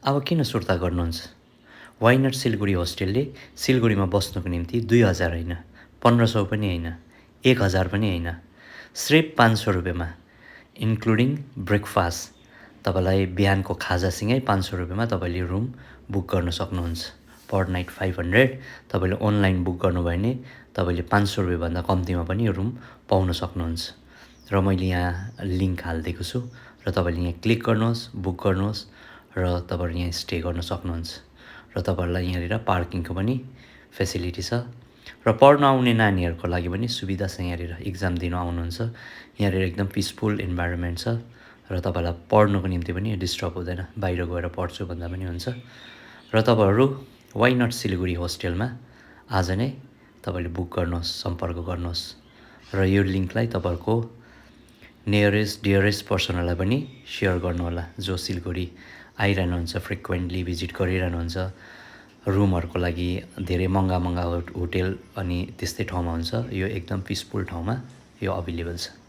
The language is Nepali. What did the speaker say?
अब किन सुर्ता गर्नुहुन्छ? वाइ नट सिलगढी होस्टेलले सिलगढीमा बस्नुको निम्ति 2000 होइन, 1500 पनि होइन, 1000 पनि होइन, सिर्फ 500 रुपियाँमा इन्क्लुडिङ ब्रेकफास्ट तपाईँलाई बिहानको खाजासँगै 500 रुपियाँमा तपाईँले रुम बुक गर्न सक्नुहुन्छ। पर नाइट 500, तपाईँले अनलाइन बुक गर्नुभयो भने तपाईँले 500 रुपियाँभन्दा कम्तीमा पनि रुम पाउन सक्नुहुन्छ। र मैले यहाँ लिङ्क हालिदिएको छु र तपाईँले यहाँ क्लिक गर्नुहोस्, बुक गर्नुहोस् र तपाईँहरू यहाँ स्टे गर्न सक्नुहुन्छ। र तपाईँहरूलाई यहाँनिर पार्किङको पनि फेसिलिटी छ र पढ्न आउने नानीहरूको लागि पनि सुविधा छ। यहाँनिर इक्जाम दिन आउनुहुन्छ, यहाँनिर एकदम पिसफुल इन्भाइरोमेन्ट छ र तपाईँलाई पढ्नुको निम्ति पनि डिस्टर्ब हुँदैन, बाहिर गएर पढ्छु भन्दा पनि हुन्छ। र तपाईँहरू वाइ नट सिलगढी होस्टेलमा आज नै तपाईँले बुक गर्नुहोस्, सम्पर्क गर्नुहोस् र यो लिङ्कलाई तपाईँहरूको नियरेस्ट डियरेस्ट पर्सनलाई पनि सेयर गर्नुहोला, जो सिलगढी आइरहनुहुन्छ, फ्रिक्वेन्टली भिजिट गरिरहनुहुन्छ, रुमहरूको लागि धेरै महँगा होटल अनि त्यस्तै ठाउँमा हुन्छ। यो एकदम पिसफुल ठाउँमा यो अभाइलेबल छ।